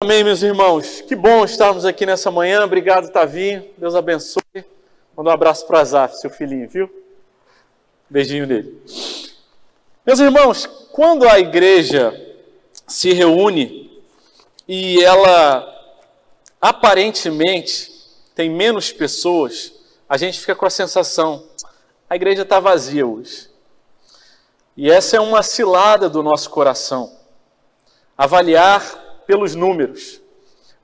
Amém, meus irmãos. Que bom estarmos aqui nessa manhã. Obrigado, Tavinho. Deus abençoe. Manda um abraço para Azaf, seu filhinho, viu? Beijinho nele. Meus irmãos, quando a igreja se reúne e ela aparentemente tem menos pessoas, a gente fica com a sensação, a igreja está vazia hoje. E essa é uma cilada do nosso coração. Avaliar pelos números.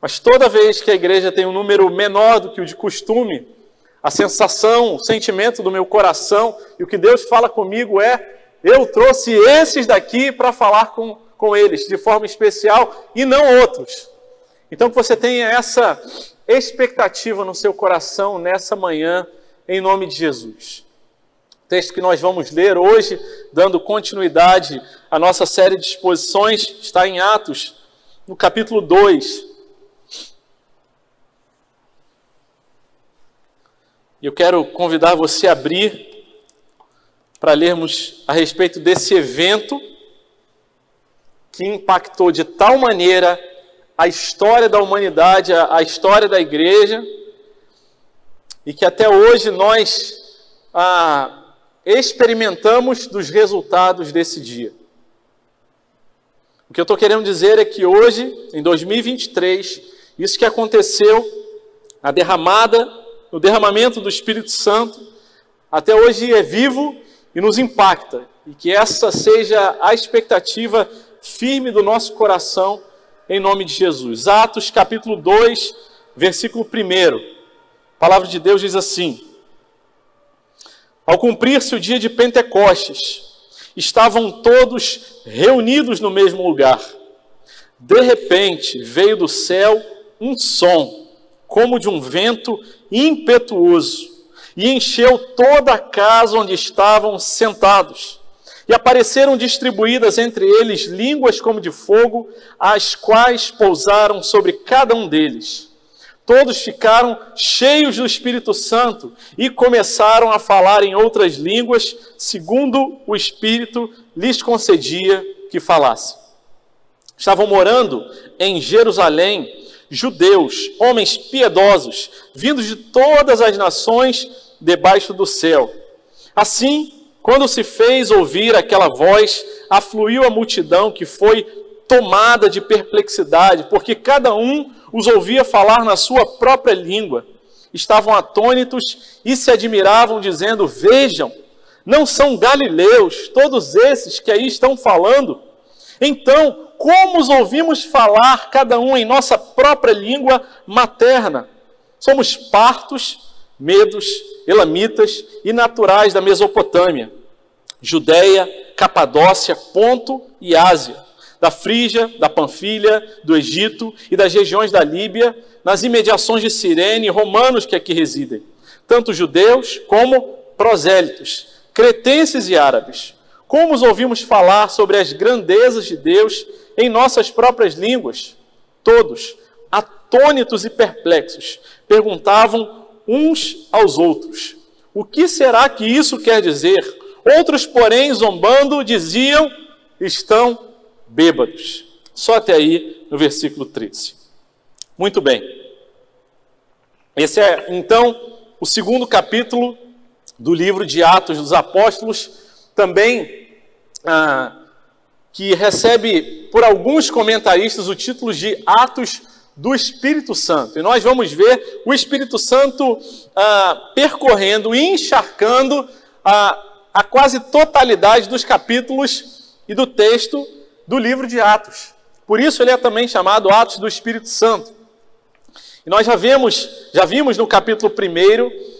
Mas toda vez que a igreja tem um número menor do que o de costume, a sensação, o sentimento do meu coração e o que Deus fala comigo é: eu trouxe esses daqui para falar com eles de forma especial e não outros. Então que você tenha essa expectativa no seu coração nessa manhã, em nome de Jesus. O texto que nós vamos ler hoje, dando continuidade à nossa série de exposições, está em Atos, no capítulo 2. Eu quero convidar você a abrir para lermos a respeito desse evento que impactou de tal maneira a história da humanidade, a história da igreja, e que até hoje nós experimentamos dos resultados desse dia. O que eu estou querendo dizer é que hoje, em 2023, isso que aconteceu, o derramamento do Espírito Santo, até hoje é vivo e nos impacta. E que essa seja a expectativa firme do nosso coração, em nome de Jesus. Atos capítulo 2, versículo 1. A palavra de Deus diz assim: ao cumprir-se o dia de Pentecostes, estavam todos reunidos no mesmo lugar. De repente, veio do céu um som, como de um vento impetuoso, e encheu toda a casa onde estavam sentados. E apareceram distribuídas entre eles línguas como de fogo, as quais pousaram sobre cada um deles. Todos ficaram cheios do Espírito Santo e começaram a falar em outras línguas, segundo o Espírito lhes concedia que falassem. Estavam morando em Jerusalém judeus, homens piedosos, vindos de todas as nações debaixo do céu. Assim, quando se fez ouvir aquela voz, afluiu a multidão que foi tomada de perplexidade, porque cada um os ouvia falar na sua própria língua. Estavam atônitos e se admiravam, dizendo: vejam, não são galileus todos esses que aí estão falando? Então, como os ouvimos falar, cada um em nossa própria língua materna? Somos partos, medos, elamitas e naturais da Mesopotâmia, Judeia, Capadócia, Ponto e Ásia, da Frígia, da Panfilha, do Egito e das regiões da Líbia, nas imediações de Cirene, romanos que aqui residem, tanto judeus como prosélitos, cretenses e árabes. Como os ouvimos falar sobre as grandezas de Deus em nossas próprias línguas? Todos, atônitos e perplexos, perguntavam uns aos outros: o que será que isso quer dizer? Outros, porém, zombando, diziam: estão bêbados. Só até aí, no versículo 13. Muito bem. Esse é, então, o segundo capítulo do livro de Atos dos Apóstolos, também que recebe, por alguns comentaristas, o título de Atos do Espírito Santo. E nós vamos ver o Espírito Santo percorrendo e encharcando a quase totalidade dos capítulos e do texto do livro de Atos. Por isso ele é também chamado Atos do Espírito Santo. E nós já vimos no capítulo 1,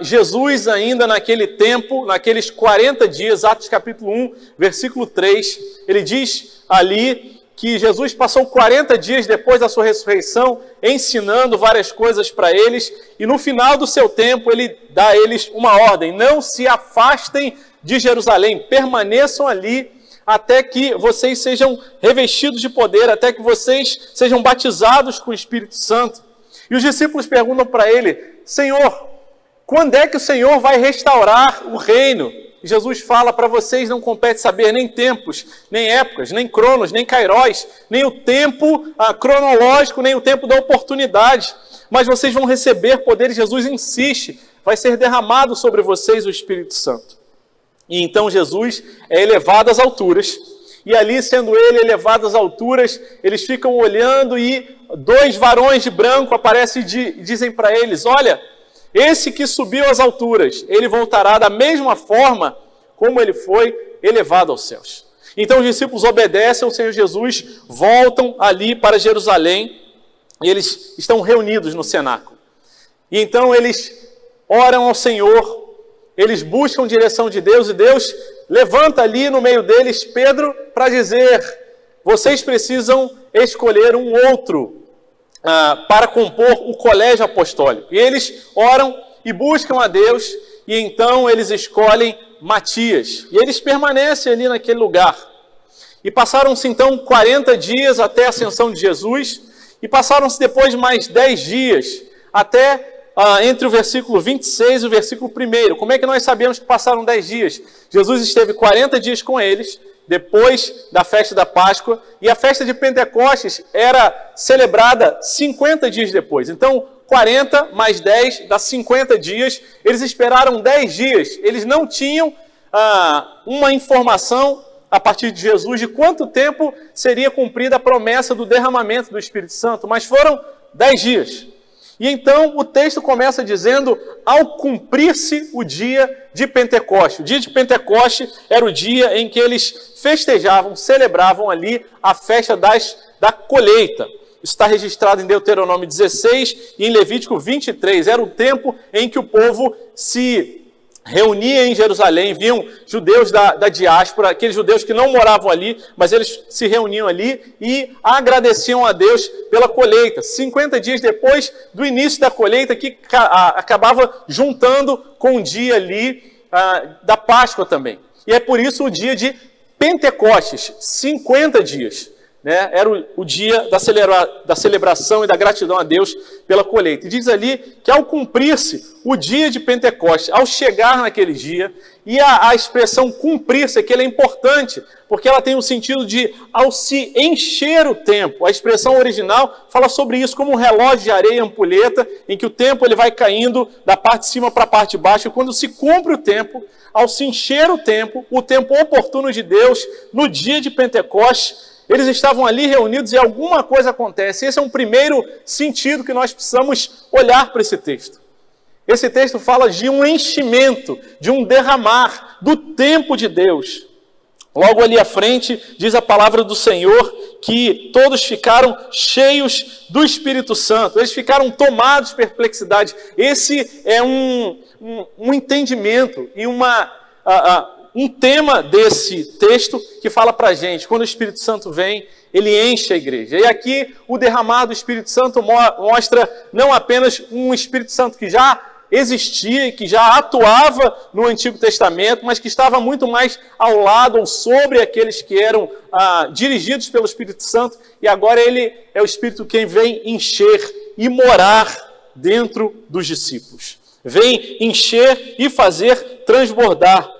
Jesus ainda naquele tempo, naqueles 40 dias, Atos capítulo 1, versículo 3, ele diz ali que Jesus passou 40 dias depois da sua ressurreição, ensinando várias coisas para eles, e no final do seu tempo ele dá a eles uma ordem: não se afastem de Jerusalém, permaneçam ali até que vocês sejam revestidos de poder, até que vocês sejam batizados com o Espírito Santo. E os discípulos perguntam para ele: Senhor, quando é que o Senhor vai restaurar o reino? Jesus fala: para vocês não compete saber nem tempos, nem épocas, nem cronos, nem kairóis, nem o tempo cronológico, nem o tempo da oportunidade, mas vocês vão receber poder. E Jesus insiste: vai ser derramado sobre vocês o Espírito Santo. E então Jesus é elevado às alturas, e ali, sendo ele elevado às alturas, eles ficam olhando, e 2 varões de branco aparecem e dizem para eles: olha, esse que subiu às alturas, ele voltará da mesma forma como ele foi elevado aos céus. Então os discípulos obedecem ao Senhor Jesus, voltam ali para Jerusalém, e eles estão reunidos no cenáculo. E então eles oram ao Senhor, eles buscam direção de Deus, e Deus levanta ali no meio deles Pedro para dizer: vocês precisam escolher um outro para compor o colégio apostólico. E eles oram e buscam a Deus, e então eles escolhem Matias. E eles permanecem ali naquele lugar. E passaram-se então 40 dias até a ascensão de Jesus, e passaram-se depois mais 10 dias, até entre o versículo 26 e o versículo 1. Como é que nós sabemos que passaram 10 dias? Jesus esteve 40 dias com eles, depois da festa da Páscoa, e a festa de Pentecostes era celebrada 50 dias depois. Então, 40 mais 10 dá 50 dias. Eles esperaram 10 dias. Eles não tinham uma informação a partir de Jesus de quanto tempo seria cumprida a promessa do derramamento do Espírito Santo, mas foram 10 dias. E então o texto começa dizendo: ao cumprir-se o dia de Pentecoste. O dia de Pentecoste era o dia em que eles festejavam, celebravam ali a festa da colheita. Isso está registrado em Deuteronômio 16 e em Levítico 23. Era o tempo em que o povo se reunia em Jerusalém, vinham judeus da diáspora, aqueles judeus que não moravam ali, mas eles se reuniam ali e agradeciam a Deus pela colheita. 50 dias depois do início da colheita, que acabava juntando com o dia ali da Páscoa também. E é por isso o dia de Pentecostes, 50 dias. Era o dia da celebração e da gratidão a Deus pela colheita. E diz ali que ao cumprir-se o dia de Pentecostes, ao chegar naquele dia, e a expressão cumprir-se aqui ela é importante, porque ela tem o sentido de ao se encher o tempo. A expressão original fala sobre isso como um relógio de areia ampulheta, em que o tempo ele vai caindo da parte de cima para a parte de baixo, e quando se cumpre o tempo, ao se encher o tempo oportuno de Deus, no dia de Pentecostes, eles estavam ali reunidos e alguma coisa acontece. Esse é um primeiro sentido que nós precisamos olhar para esse texto. Esse texto fala de um enchimento, de um derramar do tempo de Deus. Logo ali à frente, diz a palavra do Senhor que todos ficaram cheios do Espírito Santo. Eles ficaram tomados de perplexidade. Esse é um entendimento e um tema desse texto que fala para a gente: quando o Espírito Santo vem, ele enche a igreja. E aqui o derramar do Espírito Santo mostra não apenas um Espírito Santo que já existia e que já atuava no Antigo Testamento, mas que estava muito mais ao lado ou sobre aqueles que eram dirigidos pelo Espírito Santo, e agora ele é o Espírito quem vem encher e morar dentro dos discípulos. Vem encher e fazer transbordar.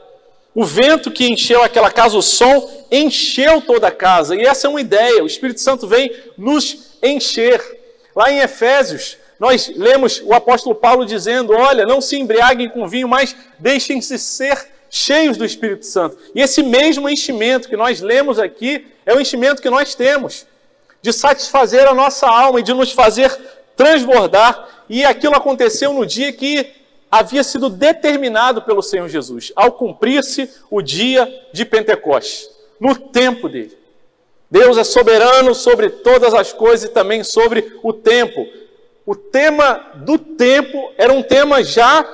O vento que encheu aquela casa, o som, encheu toda a casa. E essa é uma ideia, o Espírito Santo vem nos encher. Lá em Efésios, nós lemos o apóstolo Paulo dizendo: olha, não se embriaguem com vinho, mas deixem-se ser cheios do Espírito Santo. E esse mesmo enchimento que nós lemos aqui, é o enchimento que nós temos, de satisfazer a nossa alma e de nos fazer transbordar. E aquilo aconteceu no dia que havia sido determinado pelo Senhor Jesus, ao cumprir-se o dia de Pentecostes, no tempo dele. Deus é soberano sobre todas as coisas e também sobre o tempo. O tema do tempo era um tema já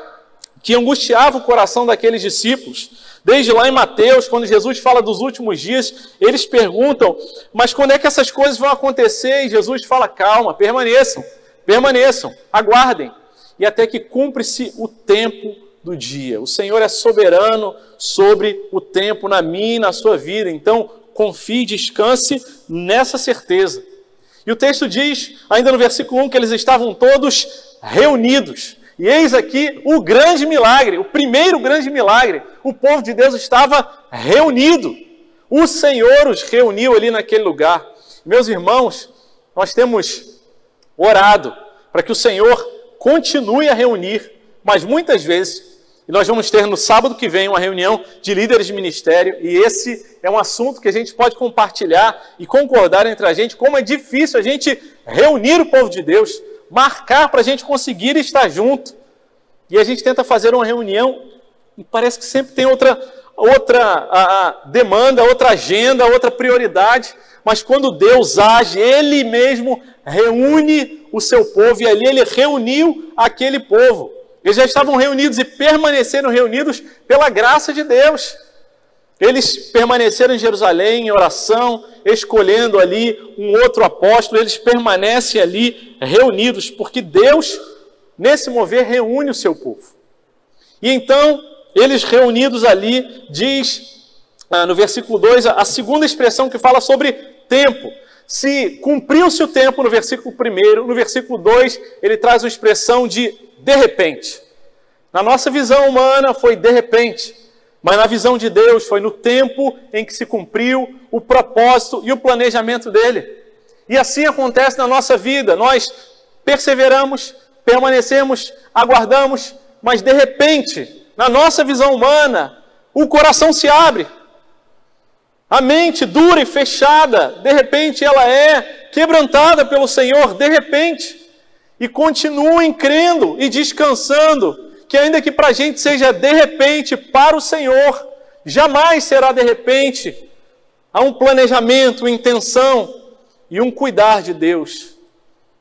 que angustiava o coração daqueles discípulos. Desde lá em Mateus, quando Jesus fala dos últimos dias, eles perguntam: mas quando é que essas coisas vão acontecer? E Jesus fala: calma, permaneçam, aguardem. E até que cumpre-se o tempo do dia. O Senhor é soberano sobre o tempo na minha e na sua vida. Então, confie, descanse nessa certeza. E o texto diz, ainda no versículo 1, que eles estavam todos reunidos. E eis aqui o grande milagre, o primeiro grande milagre. O povo de Deus estava reunido. O Senhor os reuniu ali naquele lugar. Meus irmãos, nós temos orado para que o Senhor continue a reunir, mas muitas vezes, e nós vamos ter no sábado que vem uma reunião de líderes de ministério, e esse é um assunto que a gente pode compartilhar e concordar entre a gente, como é difícil a gente reunir o povo de Deus, marcar para a gente conseguir estar junto. E a gente tenta fazer uma reunião e parece que sempre tem outra demanda, outra agenda, outra prioridade. Mas quando Deus age, Ele mesmo reúne o seu povo, e ali Ele reuniu aquele povo. Eles já estavam reunidos e permaneceram reunidos pela graça de Deus. Eles permaneceram em Jerusalém em oração, escolhendo ali um outro apóstolo. Eles permanecem ali reunidos, porque Deus, nesse mover, reúne o seu povo. E então, eles reunidos ali, diz no versículo 2, a segunda expressão que fala sobre tempo. Se cumpriu-se o tempo no versículo 1, no versículo 2, ele traz a expressão de repente. Na nossa visão humana foi de repente, mas na visão de Deus foi no tempo em que se cumpriu o propósito e o planejamento dele. E assim acontece na nossa vida. Nós perseveramos, permanecemos, aguardamos, mas de repente, na nossa visão humana, o coração se abre. A mente dura e fechada, de repente ela é quebrantada pelo Senhor, de repente. E continuem crendo e descansando, que ainda que para a gente seja de repente, para o Senhor, jamais será de repente. Há um planejamento, uma intenção e um cuidar de Deus.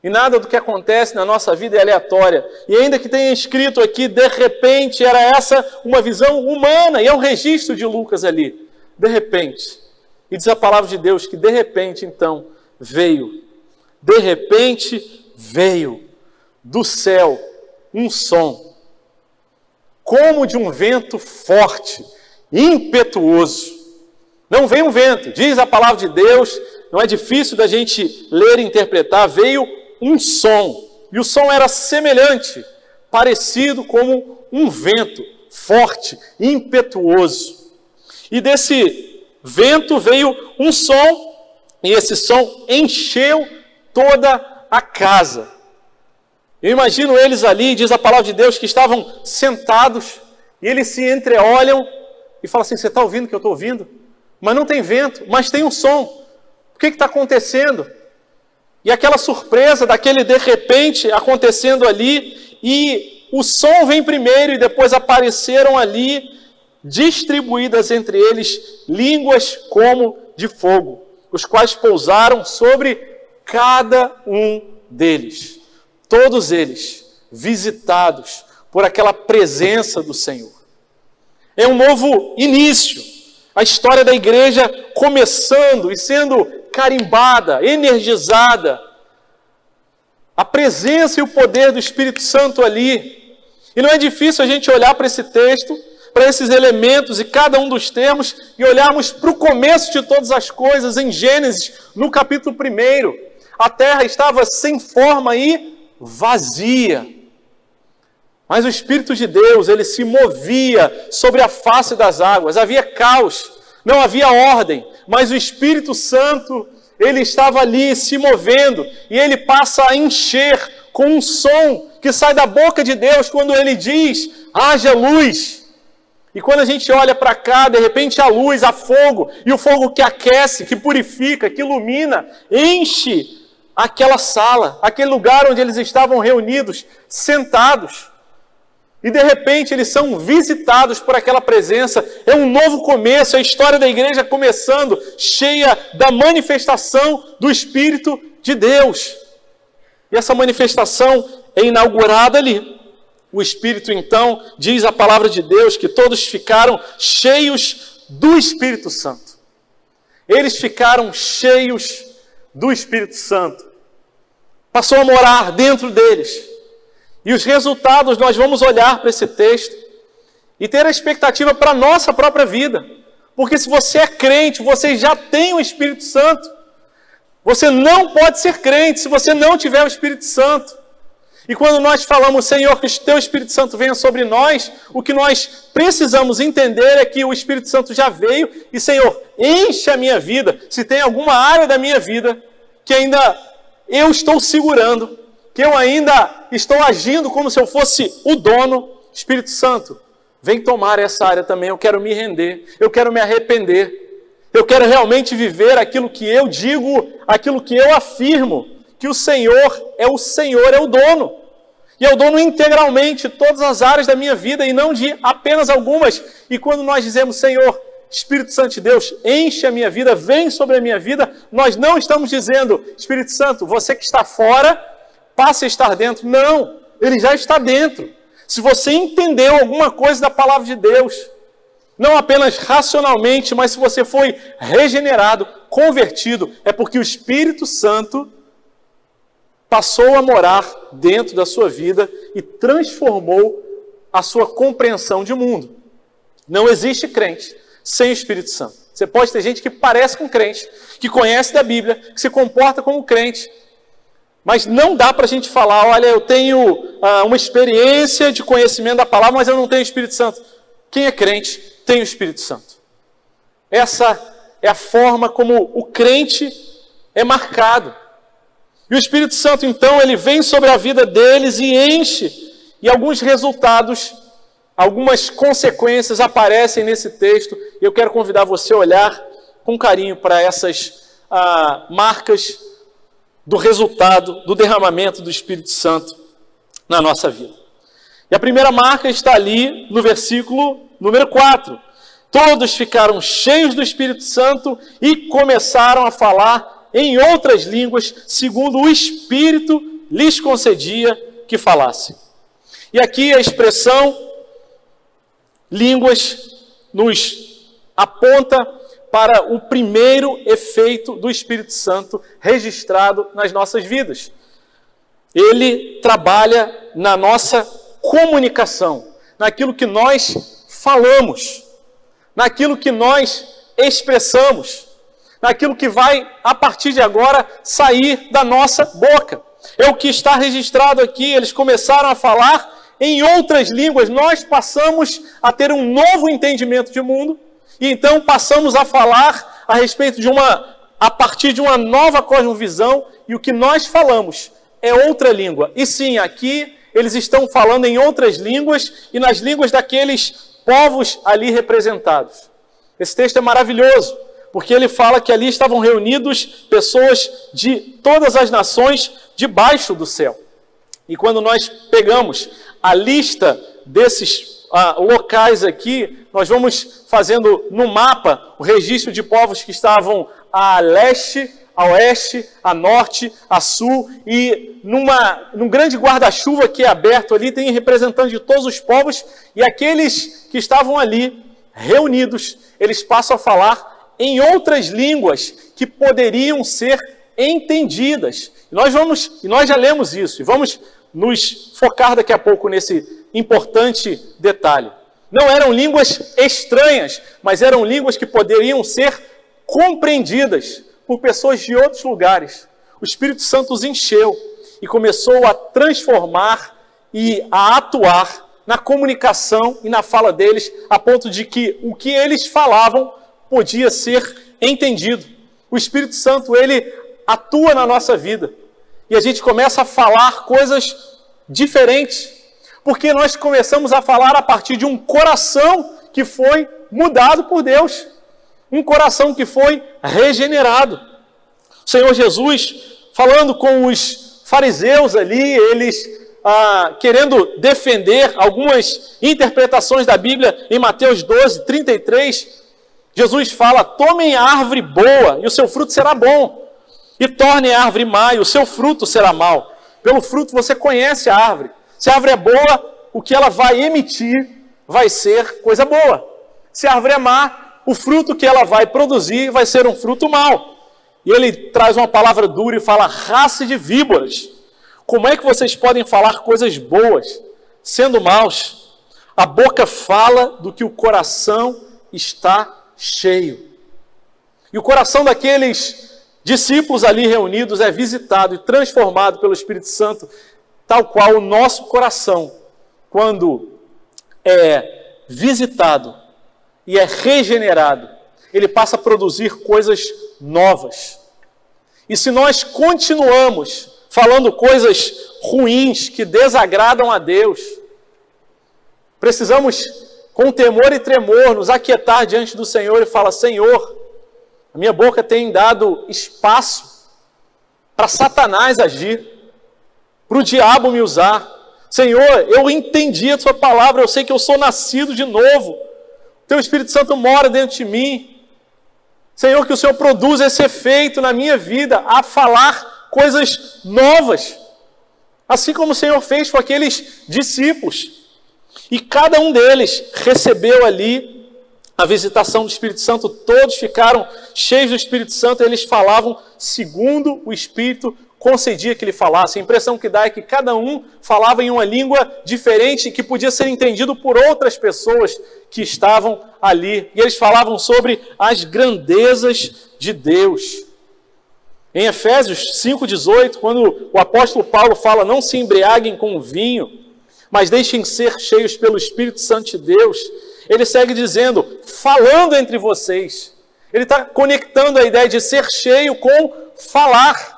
E nada do que acontece na nossa vida é aleatória. E ainda que tenha escrito aqui, de repente, era essa uma visão humana, e é um registro de Lucas ali. De repente. E diz a palavra de Deus que de repente, então, veio. De repente, veio do céu um som, como de um vento forte, impetuoso. Não veio um vento, diz a palavra de Deus, não é difícil da gente ler e interpretar, veio um som, e o som era semelhante, parecido como um vento forte, impetuoso. E desse vento veio um som, e esse som encheu toda a casa. Eu imagino eles ali, diz a palavra de Deus, que estavam sentados, e eles se entreolham e falam assim: você está ouvindo o que eu estou ouvindo? Mas não tem vento, mas tem um som. O que está acontecendo? E aquela surpresa daquele de repente acontecendo ali, e o som vem primeiro e depois apareceram ali, distribuídas entre eles, línguas como de fogo, os quais pousaram sobre cada um deles. Todos eles visitados por aquela presença do Senhor. É um novo início. A história da igreja começando e sendo carimbada, energizada. A presença e o poder do Espírito Santo ali. E não é difícil a gente olhar para esse texto, para esses elementos e cada um dos termos, e olharmos para o começo de todas as coisas em Gênesis, no capítulo 1. A terra estava sem forma e vazia. Mas o Espírito de Deus, ele se movia sobre a face das águas. Havia caos, não havia ordem, mas o Espírito Santo, ele estava ali se movendo, e ele passa a encher com um som que sai da boca de Deus quando ele diz: haja luz. E quando a gente olha para cá, de repente a luz, há fogo, e o fogo que aquece, que purifica, que ilumina, enche aquela sala, aquele lugar onde eles estavam reunidos, sentados. E de repente eles são visitados por aquela presença. É um novo começo, a história da igreja começando, cheia da manifestação do Espírito de Deus. E essa manifestação é inaugurada ali. O Espírito, então, diz a palavra de Deus que todos ficaram cheios do Espírito Santo. Eles ficaram cheios do Espírito Santo. Passou a morar dentro deles. E os resultados, nós vamos olhar para esse texto e ter a expectativa para a nossa própria vida. Porque se você é crente, você já tem o Espírito Santo. Você não pode ser crente se você não tiver o Espírito Santo. E quando nós falamos, Senhor, que o Teu Espírito Santo venha sobre nós, o que nós precisamos entender é que o Espírito Santo já veio e, Senhor, enche a minha vida. Se tem alguma área da minha vida que ainda eu estou segurando, que eu ainda estou agindo como se eu fosse o dono, Espírito Santo, vem tomar essa área também. Eu quero me render, eu quero me arrepender, eu quero realmente viver aquilo que eu digo, aquilo que eu afirmo, que o Senhor, é o dono. E é o dono integralmente de todas as áreas da minha vida e não de apenas algumas. E quando nós dizemos, Senhor, Espírito Santo de Deus, enche a minha vida, vem sobre a minha vida, nós não estamos dizendo, Espírito Santo, você que está fora, passe a estar dentro. Não, ele já está dentro. Se você entendeu alguma coisa da palavra de Deus, não apenas racionalmente, mas se você foi regenerado, convertido, é porque o Espírito Santo passou a morar dentro da sua vida e transformou a sua compreensão de mundo. Não existe crente sem o Espírito Santo. Você pode ter gente que parece com crente, que conhece da Bíblia, que se comporta como crente, mas não dá para a gente falar, olha, eu tenho uma experiência de conhecimento da palavra, mas eu não tenho o Espírito Santo. Quem é crente tem o Espírito Santo. Essa é a forma como o crente é marcado. E o Espírito Santo, então, ele vem sobre a vida deles e enche. E alguns resultados, algumas consequências aparecem nesse texto. E eu quero convidar você a olhar com carinho para essas marcas do resultado do derramamento do Espírito Santo na nossa vida. E a primeira marca está ali no versículo número 4. Todos ficaram cheios do Espírito Santo e começaram a falar em outras línguas, segundo o Espírito lhes concedia que falassem. E aqui a expressão línguas nos aponta para o primeiro efeito do Espírito Santo registrado nas nossas vidas. Ele trabalha na nossa comunicação, naquilo que nós falamos, naquilo que nós expressamos, naquilo que vai, a partir de agora, sair da nossa boca. É o que está registrado aqui. Eles começaram a falar em outras línguas. Nós passamos a ter um novo entendimento de mundo, e então passamos a falar a respeito a partir de uma nova cosmovisão, e o que nós falamos é outra língua. E sim, aqui eles estão falando em outras línguas, e nas línguas daqueles povos ali representados. Esse texto é maravilhoso, porque ele fala que ali estavam reunidos pessoas de todas as nações debaixo do céu. E quando nós pegamos a lista desses locais aqui, nós vamos fazendo no mapa o registro de povos que estavam a leste, a oeste, a norte, a sul, e num grande guarda-chuva que é aberto ali, tem representantes de todos os povos, e aqueles que estavam ali reunidos, eles passam a falar em outras línguas que poderiam ser entendidas. E nós já lemos isso, e vamos nos focar daqui a pouco nesse importante detalhe. Não eram línguas estranhas, mas eram línguas que poderiam ser compreendidas por pessoas de outros lugares. O Espírito Santo os encheu e começou a transformar e a atuar na comunicação e na fala deles, a ponto de que o que eles falavam podia ser entendido. O Espírito Santo, ele atua na nossa vida. E a gente começa a falar coisas diferentes. Porque nós começamos a falar a partir de um coração que foi mudado por Deus. Um coração que foi regenerado. O Senhor Jesus, falando com os fariseus ali, eles querendo defender algumas interpretações da Bíblia, em Mateus 12, 33, Jesus fala, tomem a árvore boa e o seu fruto será bom. E tornem a árvore má e o seu fruto será mau. Pelo fruto você conhece a árvore. Se a árvore é boa, o que ela vai emitir vai ser coisa boa. Se a árvore é má, o fruto que ela vai produzir vai ser um fruto mau. E ele traz uma palavra dura e fala, raça de víboras. Como é que vocês podem falar coisas boas, sendo maus? A boca fala do que o coração está cheio. E o coração daqueles discípulos ali reunidos é visitado e transformado pelo Espírito Santo tal qual o nosso coração, quando é visitado e é regenerado, ele passa a produzir coisas novas. E se nós continuamos falando coisas ruins que desagradam a Deus, precisamos, com temor e tremor, nos aquietar diante do Senhor e falar: Senhor, a minha boca tem dado espaço para Satanás agir, para o diabo me usar. Senhor, eu entendi a Sua palavra, eu sei que eu sou nascido de novo. Teu Espírito Santo mora dentro de mim. Senhor, que o Senhor produza esse efeito na minha vida, a falar coisas novas. Assim como o Senhor fez com aqueles discípulos. E cada um deles recebeu ali a visitação do Espírito Santo. Todos ficaram cheios do Espírito Santo e eles falavam segundo o Espírito concedia que ele falasse. A impressão que dá é que cada um falava em uma língua diferente que podia ser entendido por outras pessoas que estavam ali. E eles falavam sobre as grandezas de Deus. Em Efésios 5,18, quando o apóstolo Paulo fala: não se embriaguem com vinho, mas deixem ser cheios pelo Espírito Santo de Deus, ele segue dizendo, falando entre vocês. Ele está conectando a ideia de ser cheio com falar.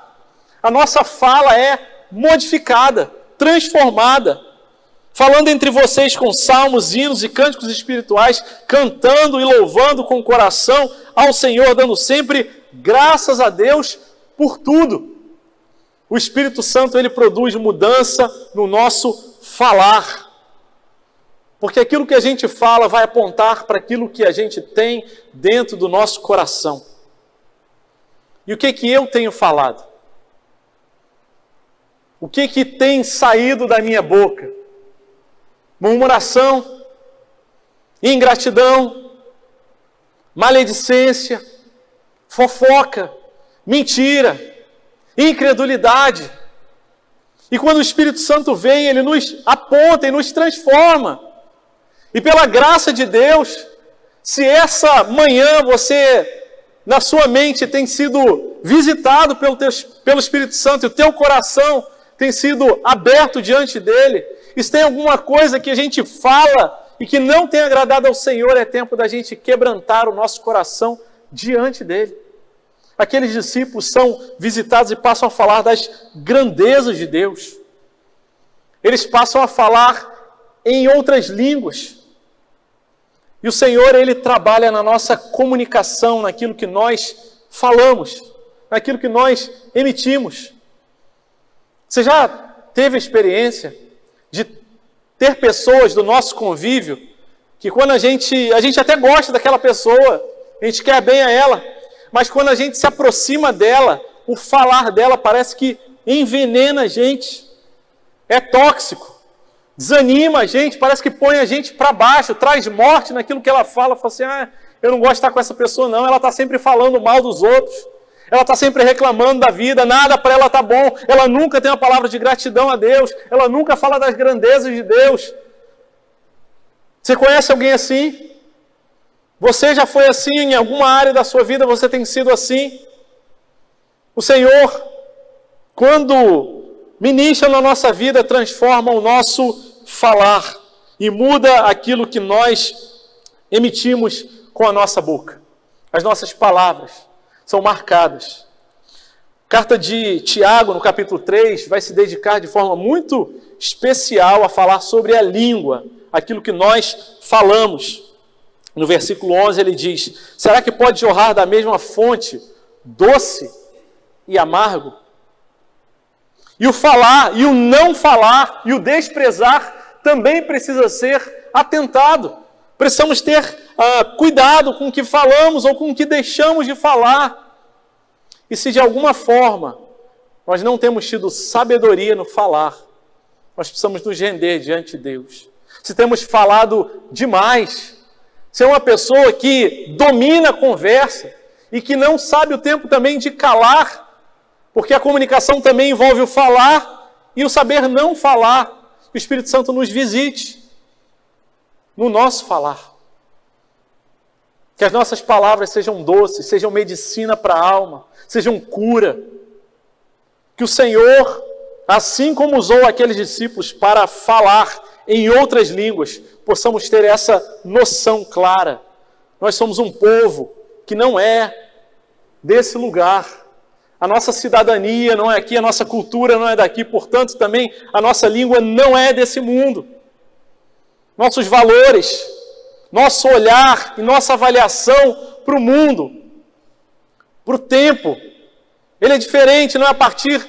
A nossa fala é modificada, transformada. Falando entre vocês com salmos, hinos e cânticos espirituais, cantando e louvando com o coração ao Senhor, dando sempre graças a Deus por tudo. O Espírito Santo, ele produz mudança no nosso falar. Porque aquilo que a gente fala vai apontar para aquilo que a gente tem dentro do nosso coração. E o que eu tenho falado? O que tem saído da minha boca? Murmuração, ingratidão, maledicência, fofoca, mentira, incredulidade. E quando o Espírito Santo vem, ele nos aponta e nos transforma. E pela graça de Deus, se essa manhã você, na sua mente, tem sido visitado pelo Espírito Santo e o teu coração tem sido aberto diante dele, e se tem alguma coisa que a gente fala e que não tem agradado ao Senhor, é tempo da gente quebrantar o nosso coração diante dele. Aqueles discípulos são visitados e passam a falar das grandezas de Deus. Eles passam a falar em outras línguas. E o Senhor, ele trabalha na nossa comunicação, naquilo que nós falamos, naquilo que nós emitimos. Você já teve a experiência de ter pessoas do nosso convívio que quando a gente até gosta daquela pessoa, a gente quer bem a ela, mas quando a gente se aproxima dela, o falar dela parece que envenena a gente, é tóxico, desanima a gente, parece que põe a gente para baixo, traz morte naquilo que ela fala, fala assim: eu não gosto de estar com essa pessoa não, ela está sempre falando mal dos outros, ela está sempre reclamando da vida, nada para ela está bom, ela nunca tem uma palavra de gratidão a Deus, ela nunca fala das grandezas de Deus. Você conhece alguém assim? Você já foi assim em alguma área da sua vida, você tem sido assim? O Senhor, quando ministra na nossa vida, transforma o nosso falar e muda aquilo que nós emitimos com a nossa boca. As nossas palavras são marcadas. Carta de Tiago, no capítulo 3, vai se dedicar de forma muito especial a falar sobre a língua, aquilo que nós falamos. No versículo 11 ele diz: será que pode jorrar da mesma fonte doce e amargo? E o falar, e o não falar, e o desprezar também precisa ser atentado. Precisamos ter cuidado com o que falamos ou com o que deixamos de falar. E se de alguma forma nós não temos tido sabedoria no falar, nós precisamos nos render diante de Deus. Se temos falado demais, se é uma pessoa que domina a conversa e que não sabe o tempo também de calar, porque a comunicação também envolve o falar e o saber não falar, que o Espírito Santo nos visite no nosso falar. Que as nossas palavras sejam doces, sejam medicina para a alma, sejam cura. Que o Senhor, assim como usou aqueles discípulos para falar em outras línguas, possamos ter essa noção clara. Nós somos um povo que não é desse lugar. A nossa cidadania não é aqui, a nossa cultura não é daqui, portanto também a nossa língua não é desse mundo. Nossos valores, nosso olhar e nossa avaliação para o mundo, para o tempo, ele é diferente, não é a partir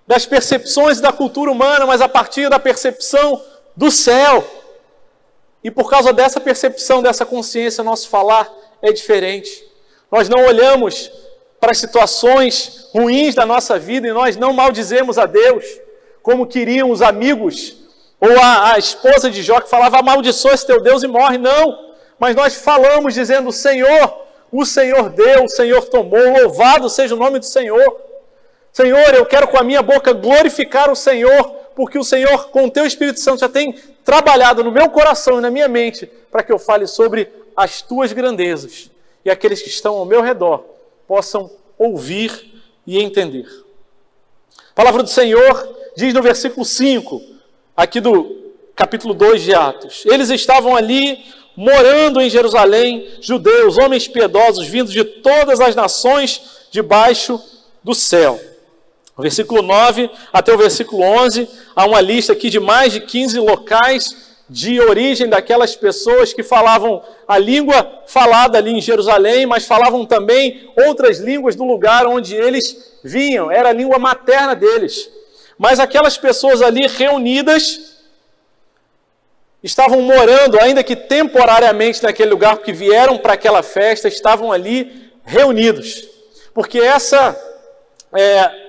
das percepções da cultura humana, mas a partir da percepção do céu. E por causa dessa percepção, dessa consciência, nosso falar é diferente. Nós não olhamos para as situações ruins da nossa vida e nós não maldizemos a Deus, como queriam os amigos, ou a esposa de Jó que falava, amaldiçoa esse teu Deus e morre. Não, mas nós falamos dizendo, Senhor, o Senhor deu, o Senhor tomou, louvado seja o nome do Senhor. Senhor, eu quero com a minha boca glorificar o Senhor, porque o Senhor, com o teu Espírito Santo, já tem trabalhado no meu coração e na minha mente, para que eu fale sobre as tuas grandezas, e aqueles que estão ao meu redor possam ouvir e entender. A palavra do Senhor diz no versículo 5, aqui do capítulo 2 de Atos, eles estavam ali, morando em Jerusalém, judeus, homens piedosos, vindos de todas as nações debaixo do céu. O versículo 9 até o versículo 11, há uma lista aqui de mais de 15 locais de origem daquelas pessoas que falavam a língua falada ali em Jerusalém, mas falavam também outras línguas do lugar onde eles vinham, era a língua materna deles. Mas aquelas pessoas ali reunidas estavam morando, ainda que temporariamente naquele lugar, porque vieram para aquela festa, estavam ali reunidos. Porque essa é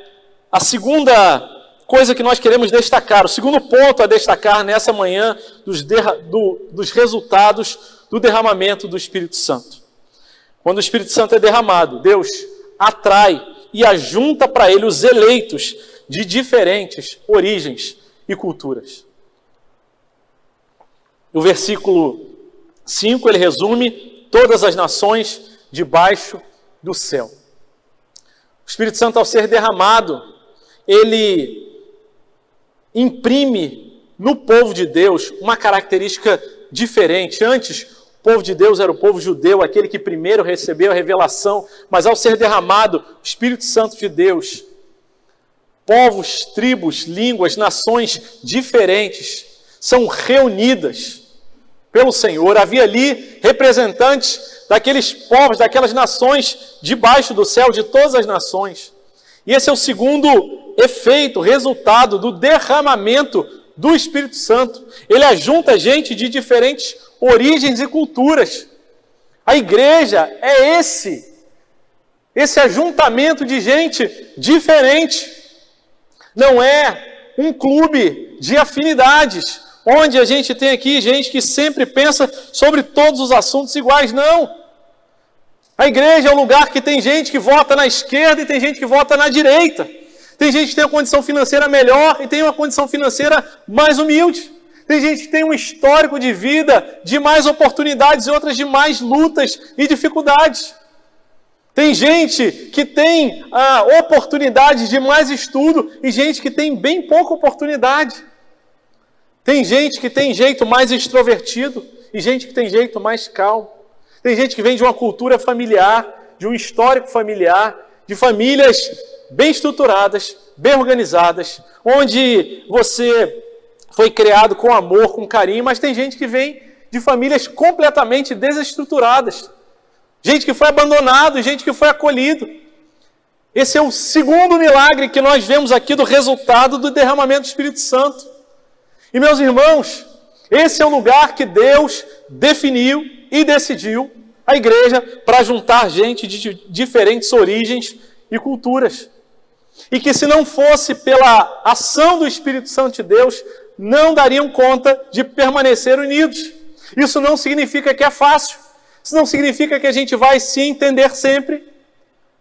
a segunda coisa que nós queremos destacar, o segundo ponto a destacar nessa manhã dos resultados do derramamento do Espírito Santo. Quando o Espírito Santo é derramado, Deus atrai e ajunta para ele os eleitos de diferentes origens e culturas. O versículo 5, ele resume todas as nações debaixo do céu. O Espírito Santo, ao ser derramado, ele imprime no povo de Deus uma característica diferente. Antes, o povo de Deus era o povo judeu, aquele que primeiro recebeu a revelação, mas ao ser derramado o Espírito Santo de Deus, povos, tribos, línguas, nações diferentes são reunidas pelo Senhor. Havia ali representantes daqueles povos, daquelas nações debaixo do céu, de todas as nações. E esse é o segundo efeito, resultado do derramamento do Espírito Santo. Ele ajunta gente de diferentes origens e culturas. A igreja é esse ajuntamento de gente diferente. Não é um clube de afinidades, onde a gente tem aqui gente que sempre pensa sobre todos os assuntos iguais. Não! A igreja é um lugar que tem gente que vota na esquerda e tem gente que vota na direita. Tem gente que tem uma condição financeira melhor e tem uma condição financeira mais humilde. Tem gente que tem um histórico de vida de mais oportunidades e outras de mais lutas e dificuldades. Tem gente que tem oportunidades de mais estudo e gente que tem bem pouca oportunidade. Tem gente que tem jeito mais extrovertido e gente que tem jeito mais calmo. Tem gente que vem de uma cultura familiar, de um histórico familiar, de famílias bem estruturadas, bem organizadas, onde você foi criado com amor, com carinho, mas tem gente que vem de famílias completamente desestruturadas. Gente que foi abandonado, gente que foi acolhido. Esse é o segundo milagre que nós vemos aqui do resultado do derramamento do Espírito Santo. E meus irmãos, esse é o lugar que Deus definiu e decidiu a igreja para juntar gente de diferentes origens e culturas. E que se não fosse pela ação do Espírito Santo de Deus, não dariam conta de permanecer unidos. Isso não significa que é fácil. Isso não significa que a gente vai se entender sempre.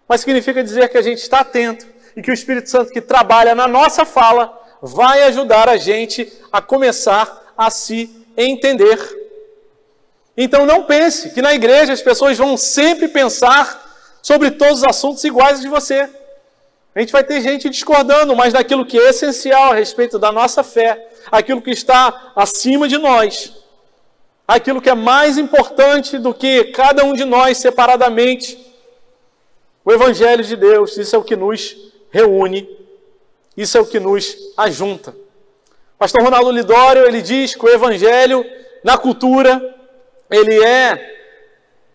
Mas significa dizer que a gente está atento e que o Espírito Santo que trabalha na nossa fala vai ajudar a gente a começar a se entender. Então não pense que na igreja as pessoas vão sempre pensar sobre todos os assuntos iguais de você. A gente vai ter gente discordando, mas daquilo que é essencial a respeito da nossa fé, aquilo que está acima de nós, aquilo que é mais importante do que cada um de nós separadamente. O Evangelho de Deus, isso é o que nos reúne, isso é o que nos ajunta. Pastor Ronaldo Lidório, ele diz que o Evangelho, na cultura, ele é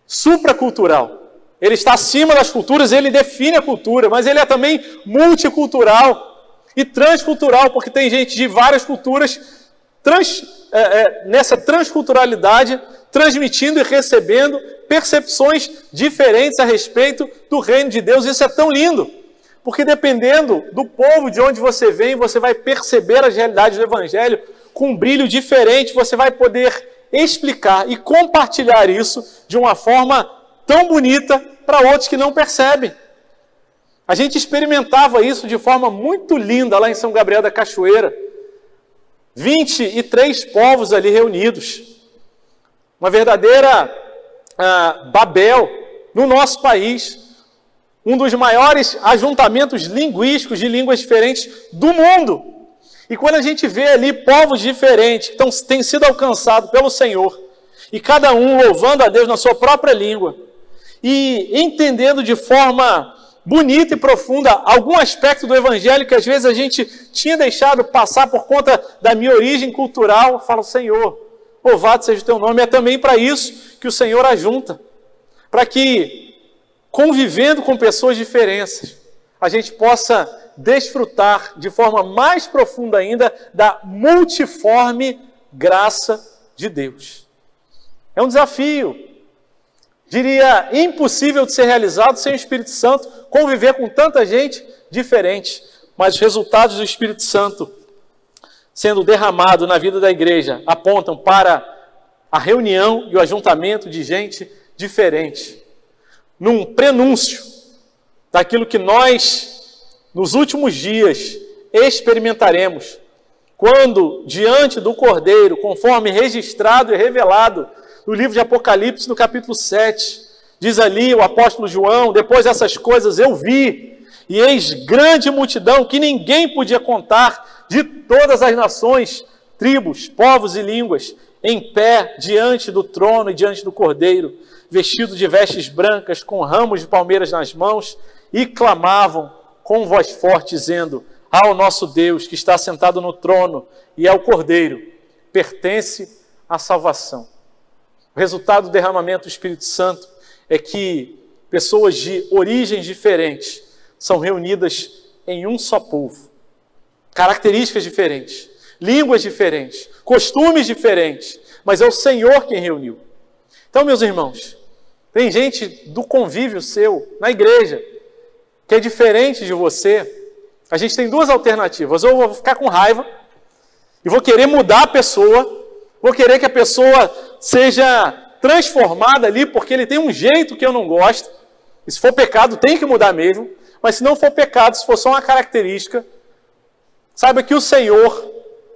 supracultural. Ele está acima das culturas, ele define a cultura, mas ele é também multicultural e transcultural, porque tem gente de várias culturas nessa transculturalidade, transmitindo e recebendo percepções diferentes a respeito do reino de Deus. Isso é tão lindo, porque dependendo do povo de onde você vem, você vai perceber as realidades do Evangelho com um brilho diferente, você vai poder explicar e compartilhar isso de uma forma tão bonita para outros que não percebem. A gente experimentava isso de forma muito linda lá em São Gabriel da Cachoeira. 23 povos ali reunidos. Uma verdadeira Babel no nosso país. Um dos maiores ajuntamentos linguísticos de línguas diferentes do mundo. E quando a gente vê ali povos diferentes que têm sido alcançados pelo Senhor, e cada um louvando a Deus na sua própria língua, e entendendo de forma bonita e profunda algum aspecto do Evangelho que às vezes a gente tinha deixado passar por conta da minha origem cultural, eu falo, Senhor, louvado seja o teu nome. É também para isso que o Senhor ajunta, para que, convivendo com pessoas diferentes, a gente possa desfrutar de forma mais profunda ainda da multiforme graça de Deus. É um desafio, diria, impossível de ser realizado sem o Espírito Santo, conviver com tanta gente diferente. Mas os resultados do Espírito Santo sendo derramado na vida da igreja apontam para a reunião e o ajuntamento de gente diferente. Num prenúncio daquilo que nós, nos últimos dias, experimentaremos, quando, diante do Cordeiro, conforme registrado e revelado no livro de Apocalipse, no capítulo 7, diz ali o apóstolo João, depois dessas coisas eu vi, e eis grande multidão que ninguém podia contar, de todas as nações, tribos, povos e línguas, em pé diante do trono e diante do Cordeiro, vestidos de vestes brancas, com ramos de palmeiras nas mãos, e clamavam com voz forte, dizendo, ao nosso Deus que está sentado no trono e ao Cordeiro, pertence a salvação. O resultado do derramamento do Espírito Santo é que pessoas de origens diferentes são reunidas em um só povo. Características diferentes, línguas diferentes, costumes diferentes, mas é o Senhor quem reuniu. Então, meus irmãos, tem gente do convívio seu na igreja que é diferente de você. A gente tem duas alternativas. Ou eu vou ficar com raiva e vou querer mudar a pessoa, vou querer que a pessoa seja transformada ali porque ele tem um jeito que eu não gosto. E se for pecado, tem que mudar mesmo. Mas se não for pecado, se for só uma característica, saiba que o Senhor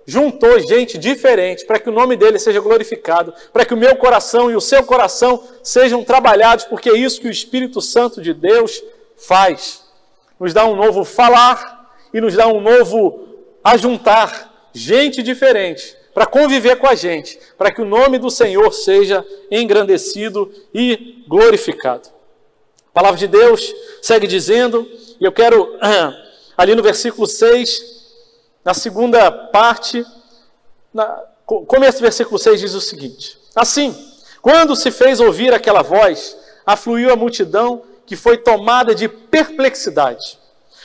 juntou gente diferente para que o nome dele seja glorificado, para que o meu coração e o seu coração sejam trabalhados, porque é isso que o Espírito Santo de Deus faz. Nos dá um novo falar e nos dá um novo ajuntar gente diferente para conviver com a gente, para que o nome do Senhor seja engrandecido e glorificado. A palavra de Deus segue dizendo, e eu quero, ali no versículo 6, na segunda parte, começo do versículo 6 diz o seguinte, assim, quando se fez ouvir aquela voz, afluiu a multidão que foi tomada de perplexidade,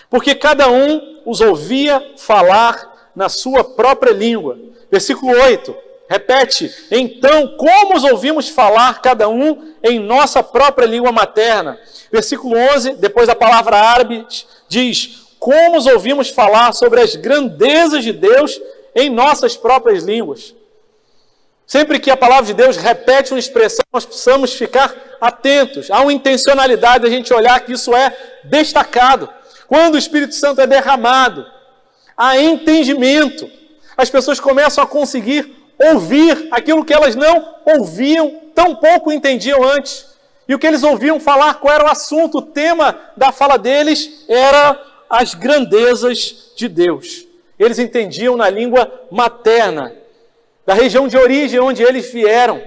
porque cada um os ouvia falar na sua própria língua. Versículo 8, repete, então como os ouvimos falar cada um em nossa própria língua materna? Versículo 11, depois da palavra árabe, diz, como os ouvimos falar sobre as grandezas de Deus em nossas próprias línguas? Sempre que a palavra de Deus repete uma expressão, nós precisamos ficar atentos. Há uma intencionalidade a gente olhar que isso é destacado. Quando o Espírito Santo é derramado, há entendimento. As pessoas começam a conseguir ouvir aquilo que elas não ouviam, tão pouco entendiam antes. E o que eles ouviam falar, qual era o assunto, o tema da fala deles era as grandezas de Deus. Eles entendiam na língua materna, da região de origem onde eles vieram.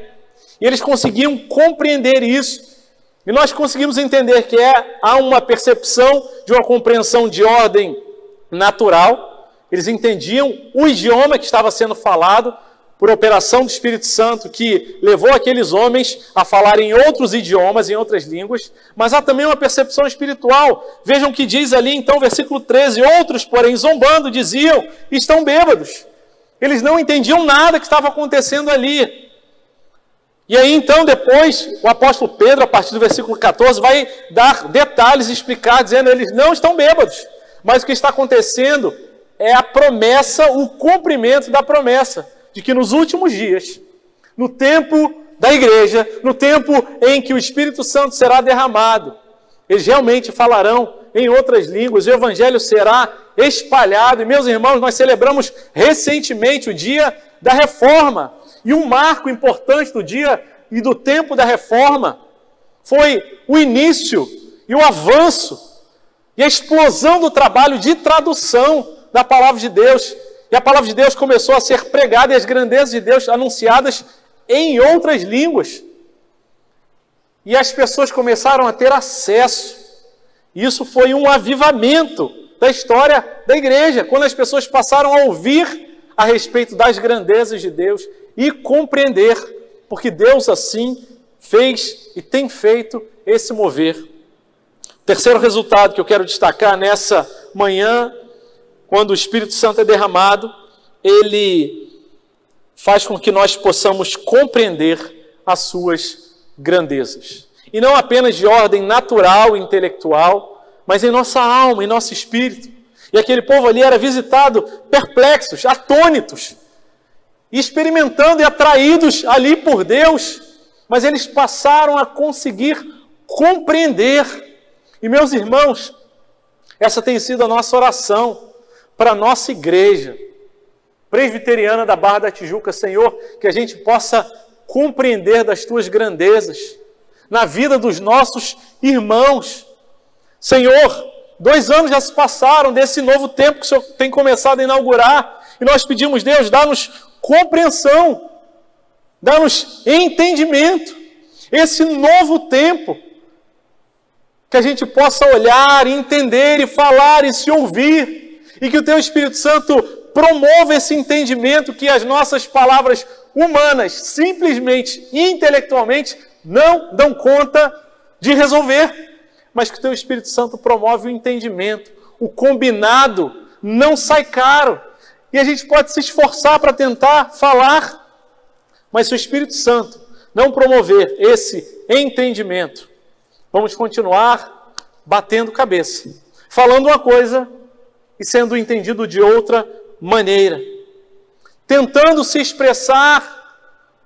E eles conseguiam compreender isso. E nós conseguimos entender que há uma percepção de uma compreensão de ordem natural. Eles entendiam o idioma que estava sendo falado por operação do Espírito Santo, que levou aqueles homens a falarem em outros idiomas, em outras línguas. Mas há também uma percepção espiritual. Vejam o que diz ali, então, versículo 13. Outros, porém, zombando, diziam, estão bêbados. Eles não entendiam nada que estava acontecendo ali. E aí, então, depois, o apóstolo Pedro, a partir do versículo 14, vai dar detalhes e explicar, dizendo que eles não estão bêbados. Mas o que está acontecendo é a promessa, o cumprimento da promessa, de que nos últimos dias, no tempo da igreja, no tempo em que o Espírito Santo será derramado, eles realmente falarão em outras línguas, o evangelho será espalhado. E, meus irmãos, nós celebramos recentemente o dia da reforma. E um marco importante do dia e do tempo da reforma foi o início e o avanço e a explosão do trabalho de tradução da palavra de Deus. E a palavra de Deus começou a ser pregada e as grandezas de Deus anunciadas em outras línguas. E as pessoas começaram a ter acesso. Isso foi um avivamento da história da igreja, quando as pessoas passaram a ouvir a respeito das grandezas de Deus e compreender, porque Deus assim fez e tem feito esse mover. Terceiro resultado que eu quero destacar nessa manhã, quando o Espírito Santo é derramado, ele faz com que nós possamos compreender as suas grandezas. E não apenas de ordem natural e intelectual, mas em nossa alma, em nosso espírito. E aquele povo ali era visitado perplexos, atônitos, experimentando e atraídos ali por Deus, mas eles passaram a conseguir compreender. E, meus irmãos, essa tem sido a nossa oração para a nossa igreja presbiteriana da Barra da Tijuca. Senhor, que a gente possa compreender das tuas grandezas na vida dos nossos irmãos. Senhor, 2 anos já se passaram desse novo tempo que o Senhor tem começado a inaugurar, e nós pedimos, Deus, dá-nos compreensão, dá-nos entendimento, esse novo tempo, que a gente possa olhar, entender e falar e se ouvir, e que o Teu Espírito Santo promova esse entendimento que as nossas palavras humanas, simplesmente, intelectualmente, não dão conta de resolver, mas que o Teu Espírito Santo promove o entendimento, o combinado não sai caro, e a gente pode se esforçar para tentar falar, mas se o Espírito Santo não promover esse entendimento, vamos continuar batendo cabeça, falando uma coisa e sendo entendido de outra maneira, tentando se expressar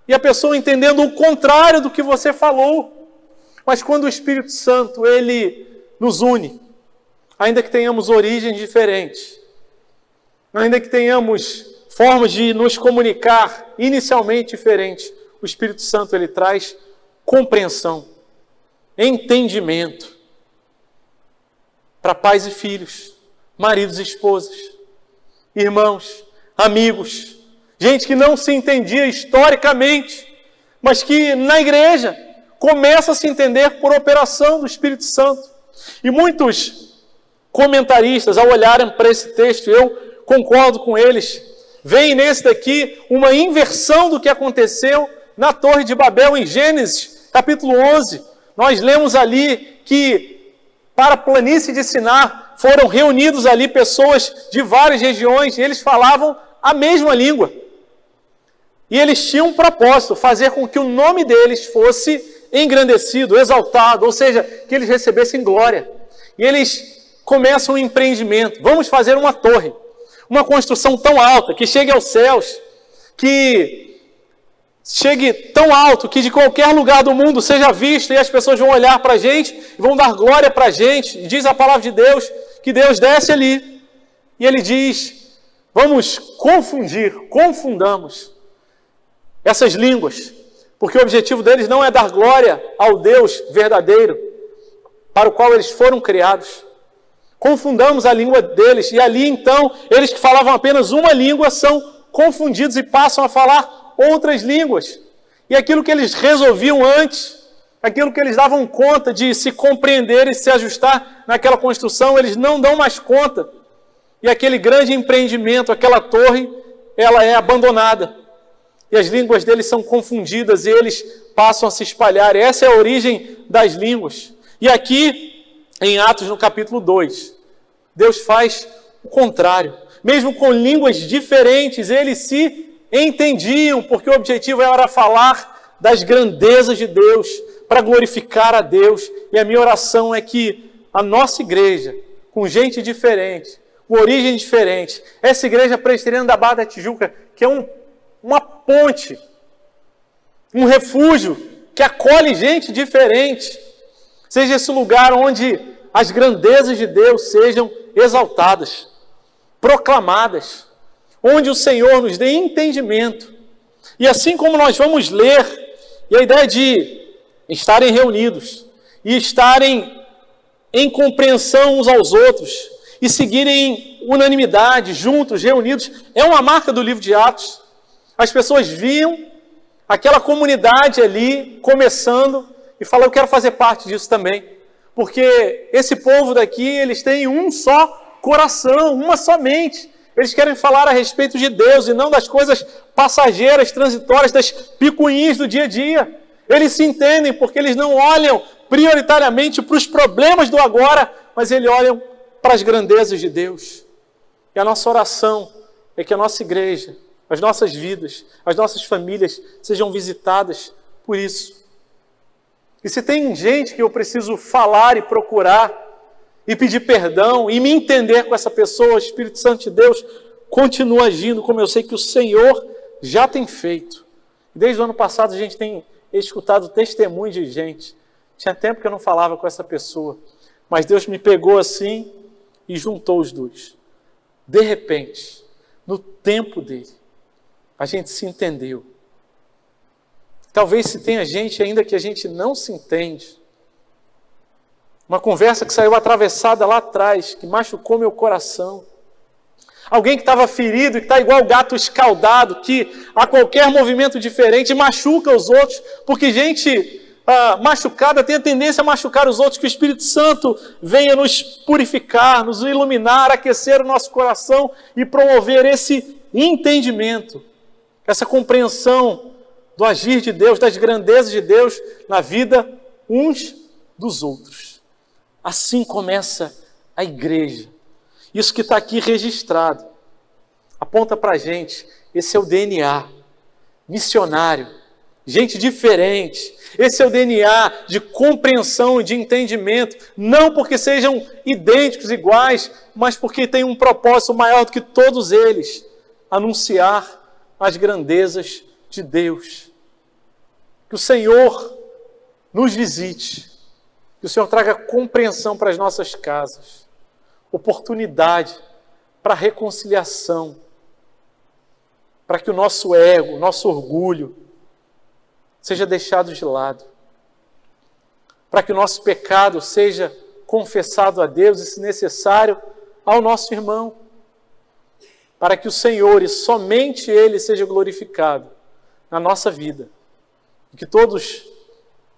e a pessoa entendendo o contrário do que você falou. Mas quando o Espírito Santo, ele nos une, ainda que tenhamos origens diferentes, ainda que tenhamos formas de nos comunicar inicialmente diferentes, o Espírito Santo, ele traz compreensão, entendimento para pais e filhos, maridos e esposas, irmãos, amigos, gente que não se entendia historicamente, mas que na igreja começa a se entender por operação do Espírito Santo. E muitos comentaristas, ao olharem para esse texto, eu concordo com eles, veem nesse daqui uma inversão do que aconteceu na Torre de Babel, em Gênesis, capítulo 11. Nós lemos ali que para a planície de Siná foram reunidos ali pessoas de várias regiões, e eles falavam a mesma língua. E eles tinham um propósito, fazer com que o nome deles fosse engrandecido, exaltado, ou seja, que eles recebessem glória. E eles começam um empreendimento. Vamos fazer uma torre, uma construção tão alta, que chegue aos céus, que chegue tão alto, que de qualquer lugar do mundo seja vista, e as pessoas vão olhar para a gente, e vão dar glória para a gente. E diz a palavra de Deus, que Deus desce ali, e Ele diz, vamos confundamos essas línguas, porque o objetivo deles não é dar glória ao Deus verdadeiro, para o qual eles foram criados. confundamos a língua deles, e ali então, eles que falavam apenas uma língua são confundidos e passam a falar outras línguas. E aquilo que eles resolviam antes, aquilo que eles davam conta de se compreender e se ajustar naquela construção, eles não dão mais conta. E aquele grande empreendimento, aquela torre, ela é abandonada. E as línguas deles são confundidas e eles passam a se espalhar. Essa é a origem das línguas. E aqui, em Atos, no capítulo 2, Deus faz o contrário. Mesmo com línguas diferentes, eles se entendiam, porque o objetivo era falar das grandezas de Deus, para glorificar a Deus. E a minha oração é que a nossa igreja, com gente diferente, com origem diferente, essa igreja presbiteriana da Barra da Tijuca, que é uma ponte, um refúgio, que acolhe gente diferente, seja esse lugar onde as grandezas de Deus sejam exaltadas, proclamadas, onde o Senhor nos dê entendimento. E assim como nós vamos ler, e a ideia de estarem reunidos, e estarem em compreensão uns aos outros, e seguirem em unanimidade, juntos, reunidos, é uma marca do livro de Atos. As pessoas viam aquela comunidade ali começando e falaram: eu quero fazer parte disso também. Porque esse povo daqui, eles têm um só coração, uma só mente. Eles querem falar a respeito de Deus e não das coisas passageiras, transitórias, das picuinhas do dia a dia. Eles se entendem porque eles não olham prioritariamente para os problemas do agora, mas eles olham para as grandezas de Deus. E a nossa oração é que a nossa igreja, as nossas vidas, as nossas famílias sejam visitadas por isso. E se tem gente que eu preciso falar e procurar e pedir perdão e me entender com essa pessoa, o Espírito Santo de Deus continua agindo como eu sei que o Senhor já tem feito. Desde o ano passado a gente tem escutado testemunho de gente. Tinha tempo que eu não falava com essa pessoa, mas Deus me pegou assim e juntou os dois. De repente, no tempo dele, a gente se entendeu. Talvez se tenha gente ainda que a gente não se entende. Uma conversa que saiu atravessada lá atrás, que machucou meu coração. Alguém que estava ferido, que está igual gato escaldado, que a qualquer movimento diferente machuca os outros, porque gente machucada tem a tendência a machucar os outros, que o Espírito Santo venha nos purificar, nos iluminar, aquecer o nosso coração e promover esse entendimento, essa compreensão do agir de Deus, das grandezas de Deus na vida uns dos outros. Assim começa a igreja. Isso que está aqui registrado aponta para a gente. Esse é o DNA missionário, gente diferente. Esse é o DNA de compreensão e de entendimento, não porque sejam idênticos, iguais, mas porque tem um propósito maior do que todos eles: anunciar as grandezas de Deus. Que o Senhor nos visite, que o Senhor traga compreensão para as nossas casas, oportunidade para reconciliação, para que o nosso ego, nosso orgulho seja deixado de lado, para que o nosso pecado seja confessado a Deus e, se necessário, ao nosso irmão, para que o Senhor e somente Ele seja glorificado na nossa vida, e que todos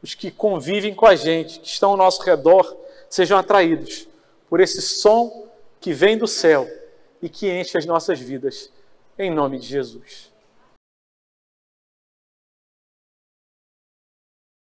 os que convivem com a gente, que estão ao nosso redor, sejam atraídos por esse som que vem do céu e que enche as nossas vidas, em nome de Jesus.